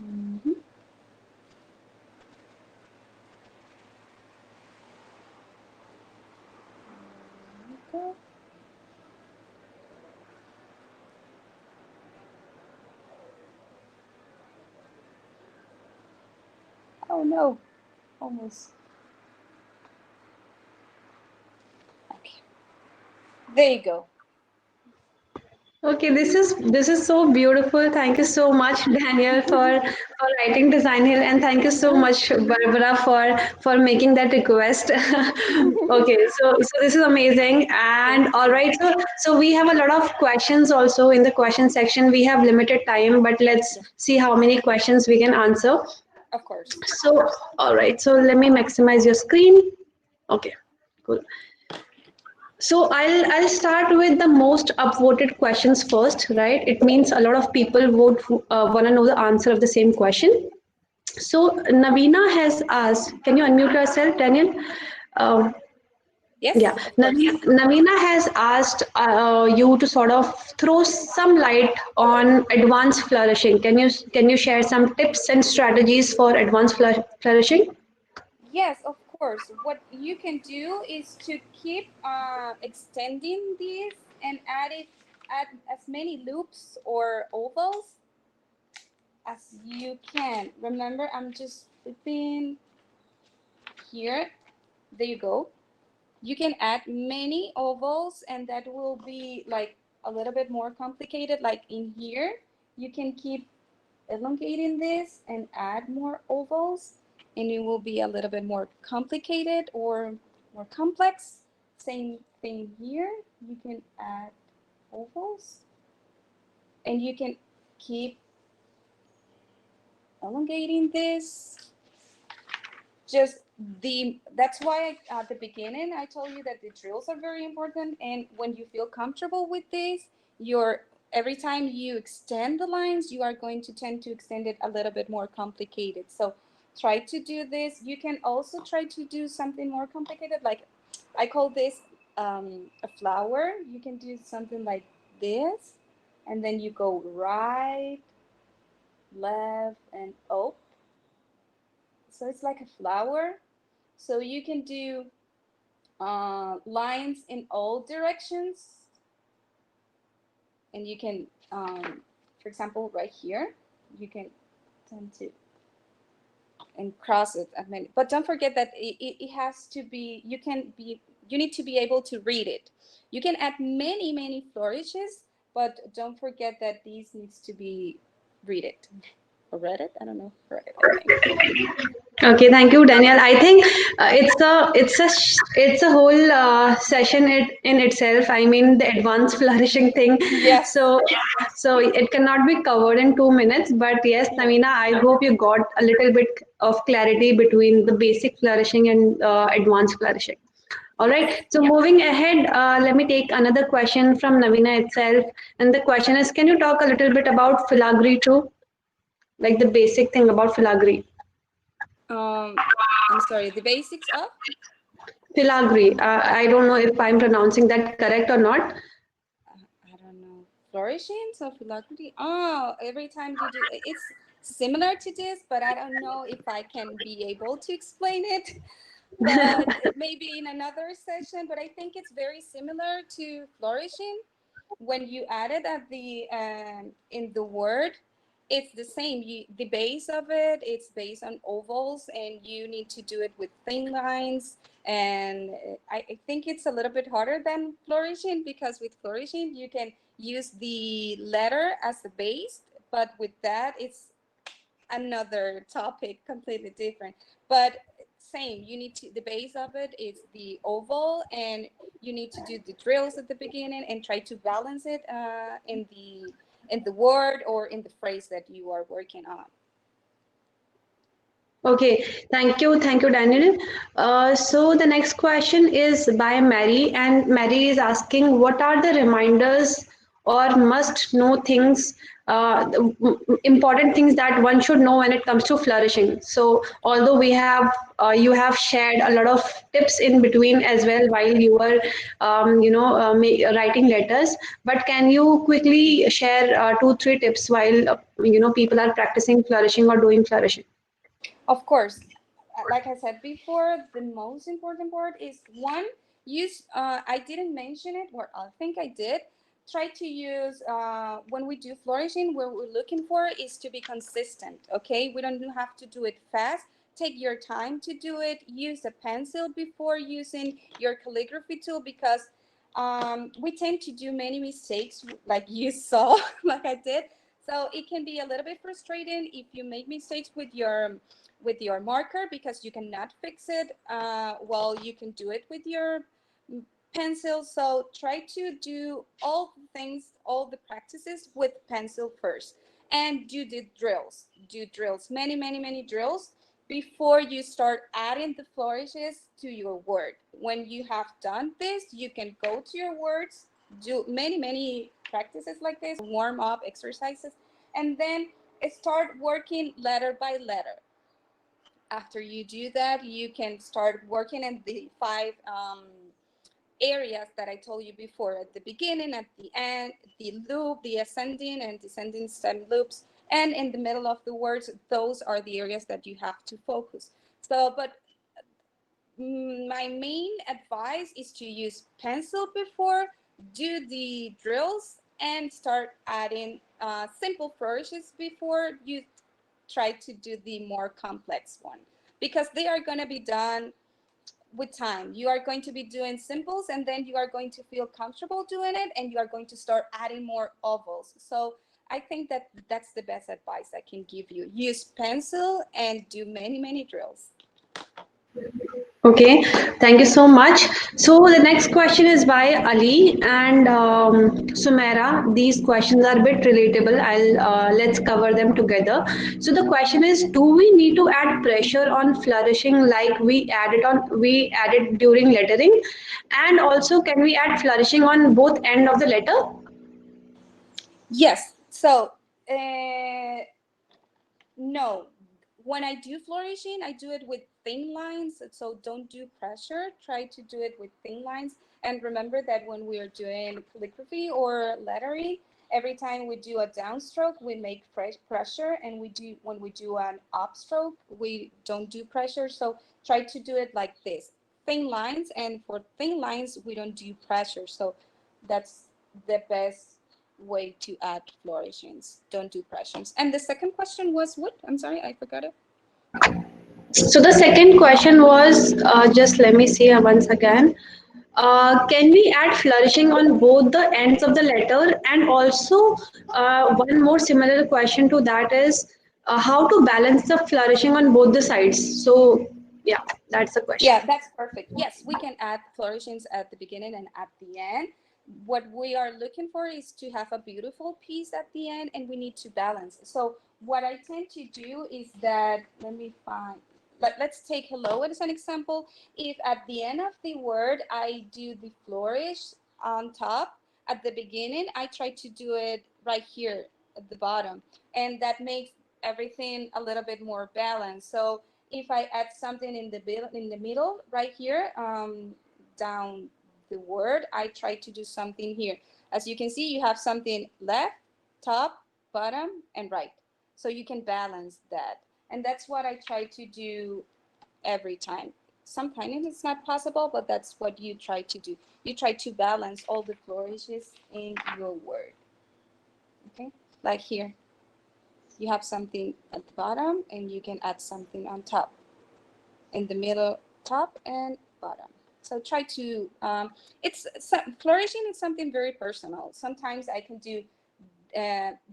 Mhm. There we go. Oh no, almost. Okay, there you go. Okay, this is so beautiful. Thank you so much, Daniel, for writing Design Hill, and thank you so much, Barbara, for making that request. Okay, so this is amazing. And Thank all you. right, so we have a lot of questions also in the question section. We have limited time, but let's Yeah, see how many questions we can answer. of course. So, all right, so let me maximize your screen. Okay, cool. So I'll start with the most upvoted questions first, right? It means a lot of people would want to know the answer of the same question. So Navina has asked, can you unmute yourself, Daniel? Um, yeah, Yes, of course. Navina has asked you to sort of throw some light on advanced flourishing. Can you share some tips and strategies for advanced flourishing? Yes, of course. What you can do is to keep extending this and add as many loops or ovals as you can. Remember, I'm just flipping here. There you go. You can add many ovals, and that will be like a little bit more complicated. Like in here, you can keep elongating this and add more ovals, and it will be a little bit more complicated or more complex. Same thing here. You can add ovals, and you can keep elongating this. Just that's why at the beginning I told you that the drills are very important, and when you feel comfortable with this, you're every time you extend the lines, you are going to tend to extend it a little bit more complicated. So try to do this. You can also try to do something more complicated, like I call this a flower. You can do something like this, and then you go right, left, and up. So it's like a flower. So you can do lines in all directions, and you can, for example, right here, you can tend to and cross it at many. But don't forget that it has to be. You need to be able to read it. You can add many flourishes, but don't forget that these needs to be read it or read it. I don't know. Read it, I think. Okay, thank you, Daniel. I think it's a whole session in itself. I mean, the advanced flourishing thing. Yes. So it cannot be covered in 2 minutes. But yes, Yes. Navina, I hope you got a little bit of clarity between the basic flourishing and advanced flourishing. All Yes. right. So moving ahead, let me take another question from Navina itself, and the question is: can you talk a little bit about filigree too, like the basic thing about filigree? I'm sorry. The basics of. Filigree. I don't know if I'm pronouncing that correct or not. I don't know. Flourishing, so phylogeny. Oh, every time you do, it's similar to this, but I don't know if I can be able to explain it. But maybe in another session. But I think it's very similar to flourishing. When you add it at the in the word, it's the same. The base of it, it's based on ovals, and you need to do it with thin lines. And I think it's a little bit harder than flourishing, because with flourishing you can use the letter as the base, but with that it's another topic completely different. But same, you need to, the base of it is the oval, and you need to do the drills at the beginning and try to balance it in the word or in the phrase that you are working on. Okay, thank you, Daniel. So the next question is by Mary, and Mary is asking, what are the reminders or must know things, important things that one should know when it comes to flourishing? So although you have shared a lot of tips in between as well while you were, writing letters, but can you quickly share 2, 3 tips while people are practicing flourishing or doing flourishing? Of course, like I said before, the most important part is one, use, I didn't mention it, or I think I did. Try to use, when we do flourishing, what we're looking for is to be consistent, okay? We don't have to do it fast. Take your time to do it. Use a pencil before using your calligraphy tool, because we tend to do many mistakes, like you saw, like I did. So it can be a little bit frustrating if you make mistakes with your marker, because you cannot fix it while you can do it with your pencil. So try to do all the things, all the practices with pencil first, and do drills, many drills before you start adding the flourishes to your word. When you have done this, you can go to your words, do many practices like this, warm up exercises, and then start working letter by letter. After you do that, you can start working in the five areas that I told you before, at the beginning, at the end, the loop, the ascending and descending stem loops, and in the middle of the words. Those are the areas that you have to focus. So, but my main advice is to use pencil before, do the drills, and start adding simple flourishes before you try to do the more complex one, because they are going to be done with time. You are going to be doing simples, and then you are going to feel comfortable doing it, and you are going to start adding more ovals. So I think that that's the best advice I can give you. Use pencil and do many drills. Okay, thank you so much. So the next question is by Ali and Sumaira. These questions are a bit relatable. I'll let's cover them together. So the question is: do we need to add pressure on flourishing like we added during lettering, and also can we add flourishing on both end of the letter? Yes. So no, when I do flourishing, I do it with thin lines. So don't do pressure. Try to do it with thin lines. And remember that when we are doing calligraphy or lettering, every time we do a downstroke, we make pressure, and we do when we do an upstroke, we don't do pressure. So try to do it like this, thin lines. And for thin lines, we don't do pressure. So that's the best way to add flourishings. Don't do pressures. And the second question was what? I'm sorry, I forgot it. So the second question was just let me see once again. Can we add flourishing on both the ends of the letter? And also, one more similar question to that is how to balance the flourishing on both the sides. So, yeah, that's the question. Yeah, that's perfect. Yes, we can add flourishings at the beginning and at the end. What we are looking for is to have a beautiful piece at the end, and we need to balance. So what I tend to do is that, let me find, let's take hello as an example. If at the end of the word I do the flourish on top, at the beginning I try to do it right here at the bottom, and that makes everything a little bit more balanced. So if I add something in the middle right here, down the word, I try to do something here. As you can see, you have something left, top, bottom, and right. So you can balance that. And that's what I try to do every time. Sometimes it's not possible, but that's what you try to do. You try to balance all the flourishes in your word. Okay? Like here, you have something at the bottom and you can add something on top, in the middle, top and bottom. So try to, flourishing is something very personal. Sometimes I can do,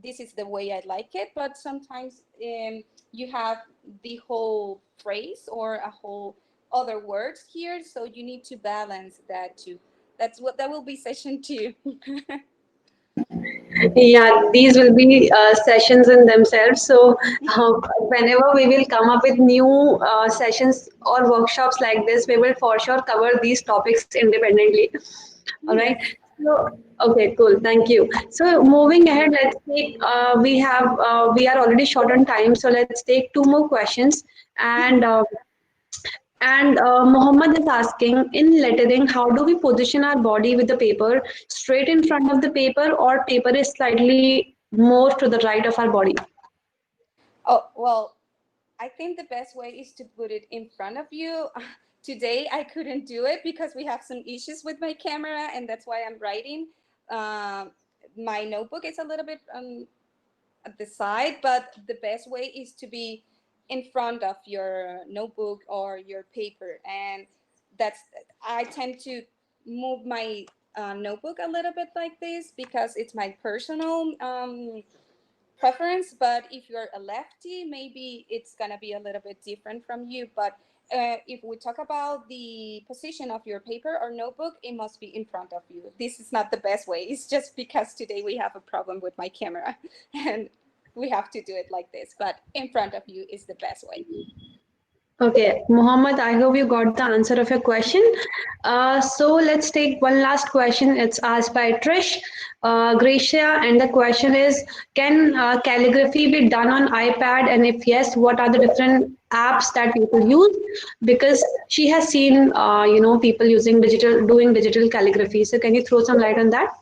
this is the way I like it, but sometimes you have the whole phrase or a whole other words here. So you need to balance that too. That will be session two. Yeah, these will be sessions in themselves. So, whenever we will come up with new sessions or workshops like this, we will for sure cover these topics independently. All right. Yes. So, okay, cool. Thank you. So, moving ahead, let's take. We are already short on time, so let's take two more questions. And Mohammed is asking, in lettering, how do we position our body with the paper? Straight in front of the paper, or paper is slightly more to the right of our body? Oh, well, I think the best way is to put it in front of you. Today I couldn't do it because we have some issues with my camera, and that's why I'm writing. Um, my notebook is a little bit at the side, but the best way is to be in front of your notebook or your paper. And that's, I tend to move my notebook a little bit like this because it's my personal preference. But if you're a lefty, maybe it's gonna be a little bit different from you. But if we talk about the position of your paper or notebook, it must be in front of you. This is not the best way. It's just because today we have a problem with my camera and we have to do it like this. But in front of you is the best way. Okay, Mohammed, I hope you got the answer of your question. So let's take one last question. It's asked by Trish, Gracia, and the question is: can calligraphy be done on iPad? And if yes, what are the different apps that people use? Because she has seen, people using doing digital calligraphy. So can you throw some light on that?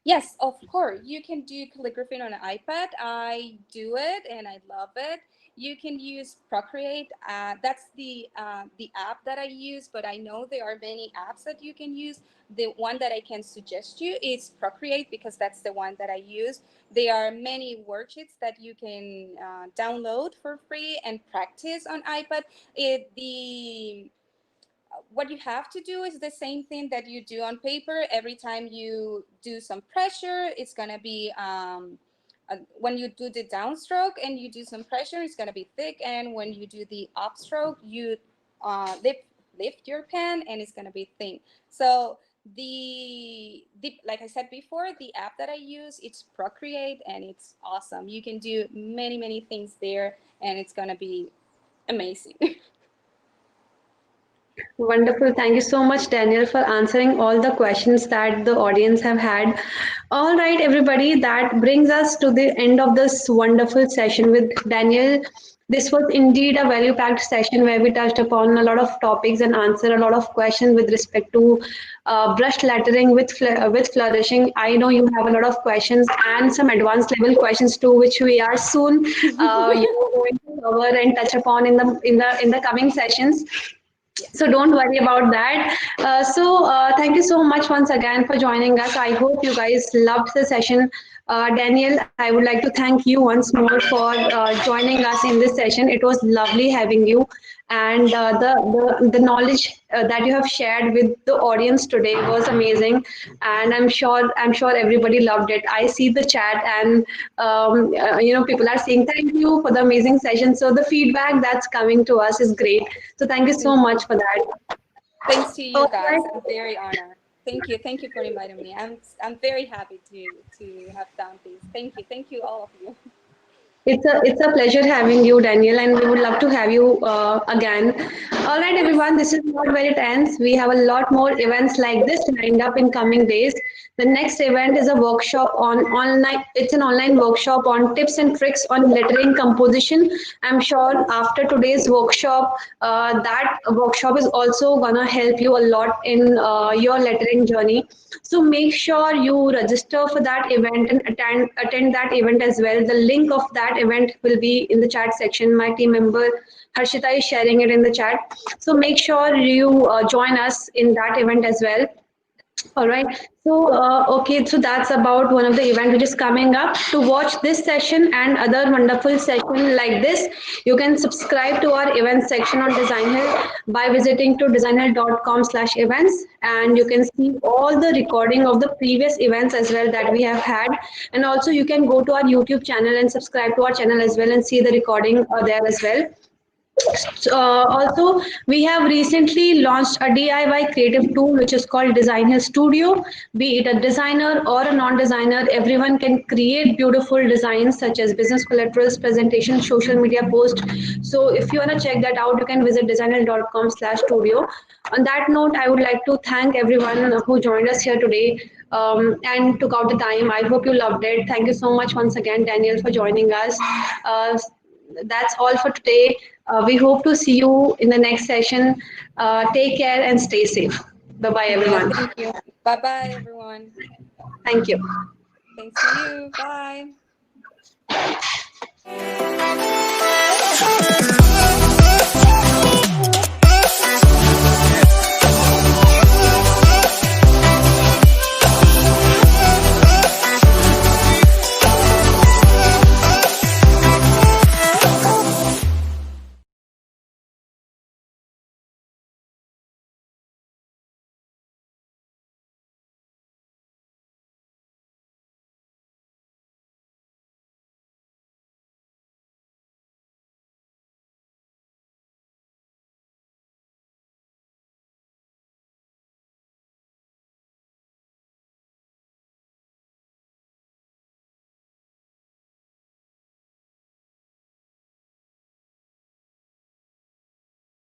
Yes, of course. You can do calligraphy on an iPad. I do it and I love it. You can use Procreate. That's the app that I use, but I know there are many apps that you can use. The one that I can suggest you is Procreate because that's the one that I use. There are many worksheets that you can download for free and practice on iPad. The what you have to do is the same thing that you do on paper. Every time you do some pressure, it's going to be when you do the downstroke and you do some pressure, it's going to be thick. And when you do the upstroke, you lift your pen and it's going to be thin. So the like I said before, the app that I use, it's Procreate, and it's awesome. You can do many things there, and it's going to be amazing. Wonderful. Thank you so much, Daniel, for answering all the questions that the audience have had. All right, everybody, that brings us to the end of this wonderful session with Daniel. This was indeed a value packed session where we touched upon a lot of topics and answered a lot of questions with respect to brushed lettering with flourishing. I know you have a lot of questions and some advanced level questions too, which we are soon going to cover and touch upon in the coming sessions, Yeah. so don't worry about that. Thank you so much once again for joining us. I hope you guys loved the session. Daniel, I would like to thank you once more for joining us in this session. It was lovely having you, and the knowledge that you have shared with the audience today was amazing, and I'm sure everybody loved it. I see the chat, and people are saying thank you for the amazing session. So the feedback that's coming to us is great. So thank you so Thank much you. for that. Thanks to you All guys. right. I'm very honored. Thank you. Thank you for inviting me. I'm very happy to have done this. Thank you. Thank you, all of you. It's a pleasure having you, Daniel, and we would love to have you again. All right, Yes. everyone, this is not where it ends. We have a lot more events like this lined up in coming days. The next event is a workshop on online. It's an online workshop on tips and tricks on lettering composition. I'm sure after today's workshop, that workshop is also gonna help you a lot in your lettering journey. So make sure you register for that event and attend that event as well. The link of that event will be in the chat section. My team member Harshita is sharing it in the chat. So make sure you join us in that event as well. All right. Okay, so that's about one of the event which is coming up. To watch this session and other wonderful session like this, you can subscribe to our event section on Designhill by visiting to designhill.com/events, and you can see all the recording of the previous events as well that we have had. And also you can go to our YouTube channel and subscribe to our channel as well and see the recording there as well. Also, we have recently launched a DIY creative tool which is called Designhill Studio. Be it a designer or a non-designer, everyone can create beautiful designs such as business collaterals, presentations, social media posts. So if you want to check that out, you can visit designhill.com/studio. On that note, I would like to thank everyone who joined us here today and took out the time. I hope you loved it. Thank you so much once again, Daniel, for joining us. That's all for today. We hope to see you in the next session. Take care and stay safe. Bye bye, Yeah. everyone. Thank you. Bye bye, everyone. Thank you. Thanks to you. Bye.